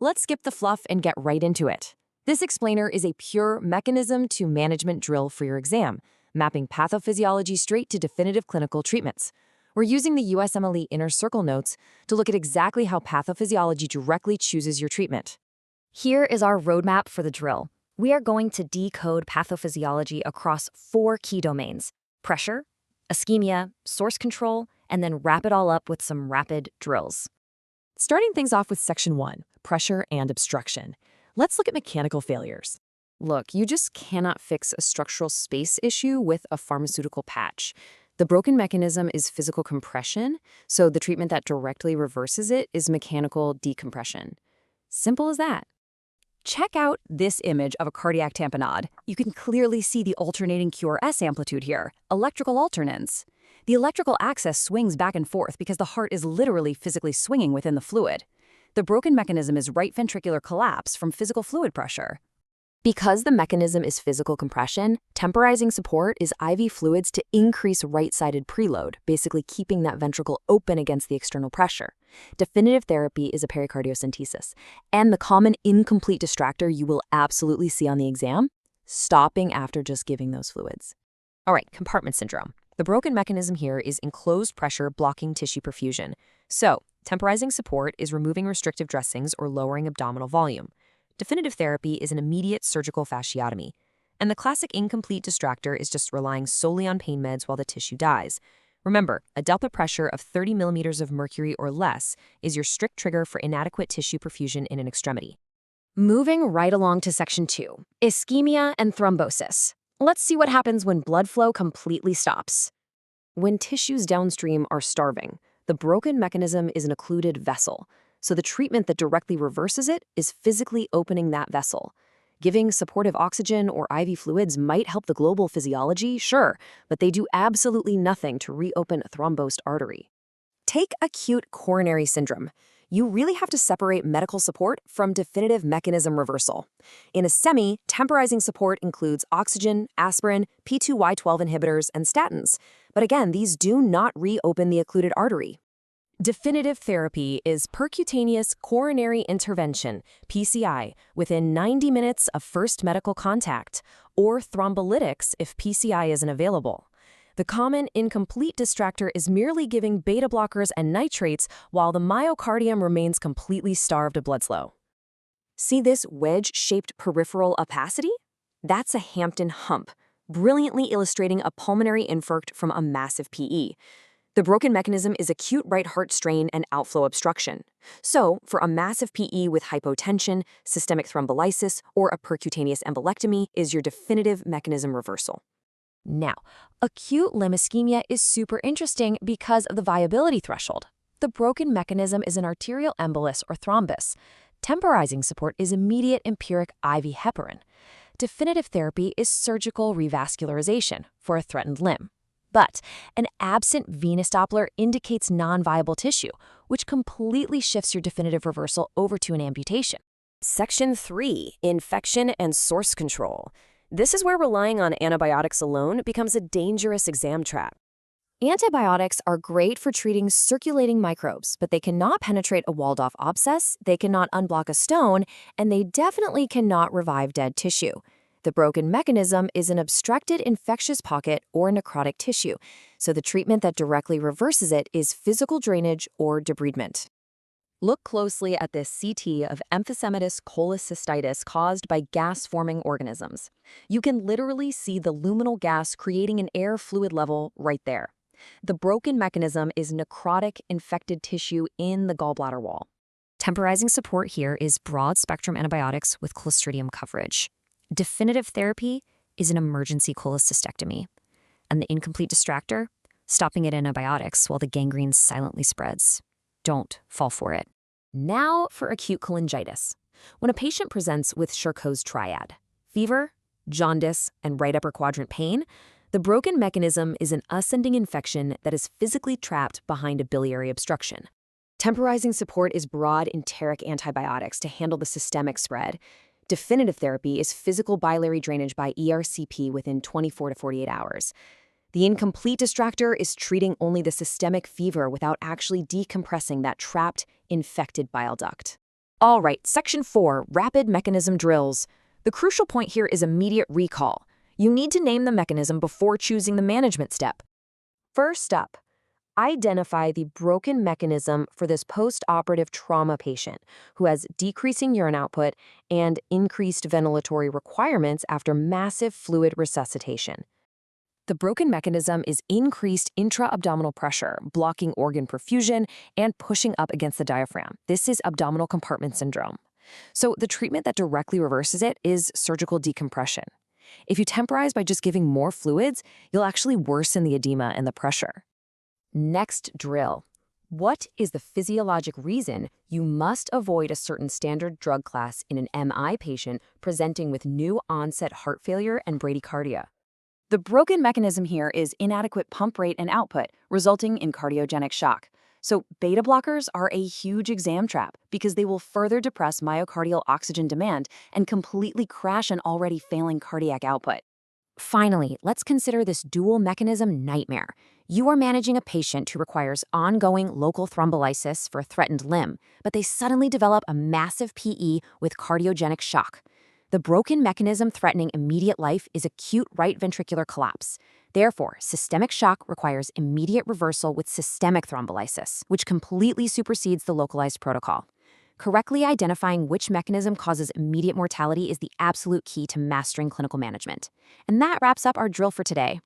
Let's skip the fluff and get right into it. This explainer is a pure mechanism to management drill for your exam, mapping pathophysiology straight to definitive clinical treatments. We're using the USMLE Inner Circle notes to look at exactly how pathophysiology directly chooses your treatment. Here is our roadmap for the drill. We are going to decode pathophysiology across 4 key domains: pressure, ischemia, source control, and then wrap it all up with some rapid drills. Starting things off with Section 1, pressure and obstruction. Let's look at mechanical failures. Look, you just cannot fix a structural space issue with a pharmaceutical patch. The broken mechanism is physical compression, so the treatment that directly reverses it is mechanical decompression. Simple as that. Check out this image of a cardiac tamponade. You can clearly see the alternating QRS amplitude here, electrical alternance. The electrical axis swings back and forth because the heart is literally physically swinging within the fluid. The broken mechanism is right ventricular collapse from physical fluid pressure. Because the mechanism is physical compression, temporizing support is IV fluids to increase right-sided preload, basically keeping that ventricle open against the external pressure. Definitive therapy is a pericardiocentesis, and the common incomplete distractor you will absolutely see on the exam, stopping after just giving those fluids. All right, compartment syndrome. The broken mechanism here is enclosed pressure blocking tissue perfusion. So, temporizing support is removing restrictive dressings or lowering abdominal volume. Definitive therapy is an immediate surgical fasciotomy. And the classic incomplete distractor is just relying solely on pain meds while the tissue dies. Remember, a delta pressure of 30 millimeters of mercury or less is your strict trigger for inadequate tissue perfusion in an extremity. Moving right along to Section 2, ischemia and thrombosis. Let's see what happens when blood flow completely stops. When tissues downstream are starving, the broken mechanism is an occluded vessel, so the treatment that directly reverses it is physically opening that vessel. Giving supportive oxygen or IV fluids might help the global physiology, sure, but they do absolutely nothing to reopen a thrombosed artery. Take acute coronary syndrome. You really have to separate medical support from definitive mechanism reversal. In a STEMI, temporizing support includes oxygen, aspirin, P2Y12 inhibitors, and statins. But again, these do not reopen the occluded artery. Definitive therapy is percutaneous coronary intervention, PCI, within 90 minutes of first medical contact, or thrombolytics if PCI isn't available. The common incomplete distractor is merely giving beta blockers and nitrates while the myocardium remains completely starved of blood flow. See this wedge-shaped peripheral opacity? That's a Hampton hump, brilliantly illustrating a pulmonary infarct from a massive PE. The broken mechanism is acute right heart strain and outflow obstruction. So, for a massive PE with hypotension, systemic thrombolysis, or a percutaneous embolectomy is your definitive mechanism reversal. Now, acute limb ischemia is super interesting because of the viability threshold. The broken mechanism is an arterial embolus or thrombus. Temporizing support is immediate empiric IV heparin. Definitive therapy is surgical revascularization for a threatened limb. But an absent venous Doppler indicates non-viable tissue, which completely shifts your definitive reversal over to an amputation. Section 3, infection and source control. This is where relying on antibiotics alone becomes a dangerous exam trap. Antibiotics are great for treating circulating microbes, but they cannot penetrate a walled-off abscess, they cannot unblock a stone, and they definitely cannot revive dead tissue. The broken mechanism is an obstructed infectious pocket or necrotic tissue, so the treatment that directly reverses it is physical drainage or debridement. Look closely at this CT of emphysematous cholecystitis caused by gas-forming organisms. You can literally see the luminal gas creating an air fluid level right there. The broken mechanism is necrotic infected tissue in the gallbladder wall. Temporizing support here is broad-spectrum antibiotics with Clostridium coverage. Definitive therapy is an emergency cholecystectomy, and the incomplete distractor, stopping at antibiotics while the gangrene silently spreads. Don't fall for it. Now for acute cholangitis. When a patient presents with Charcot's triad, fever, jaundice, and right upper quadrant pain, the broken mechanism is an ascending infection that is physically trapped behind a biliary obstruction. Temporizing support is broad enteric antibiotics to handle the systemic spread. Definitive therapy is physical biliary drainage by ERCP within 24 to 48 hours. The incomplete distractor is treating only the systemic fever without actually decompressing that trapped, infected bile duct. All right, Section 4, Rapid Mechanism Drills. The crucial point here is immediate recall. You need to name the mechanism before choosing the management step. First up, identify the broken mechanism for this post-operative trauma patient who has decreasing urine output and increased ventilatory requirements after massive fluid resuscitation. The broken mechanism is increased intra-abdominal pressure, blocking organ perfusion and pushing up against the diaphragm. This is abdominal compartment syndrome. So the treatment that directly reverses it is surgical decompression. If you temporize by just giving more fluids, you'll actually worsen the edema and the pressure. Next drill. What is the physiologic reason you must avoid a certain standard drug class in an MI patient presenting with new onset heart failure and bradycardia? The broken mechanism here is inadequate pump rate and output, resulting in cardiogenic shock. So beta blockers are a huge exam trap because they will further depress myocardial oxygen demand and completely crash an already failing cardiac output. Finally, let's consider this dual mechanism nightmare. You are managing a patient who requires ongoing local thrombolysis for a threatened limb, but they suddenly develop a massive PE with cardiogenic shock. The broken mechanism threatening immediate life is acute right ventricular collapse. Therefore, systemic shock requires immediate reversal with systemic thrombolysis, which completely supersedes the localized protocol. Correctly identifying which mechanism causes immediate mortality is the absolute key to mastering clinical management. And that wraps up our drill for today.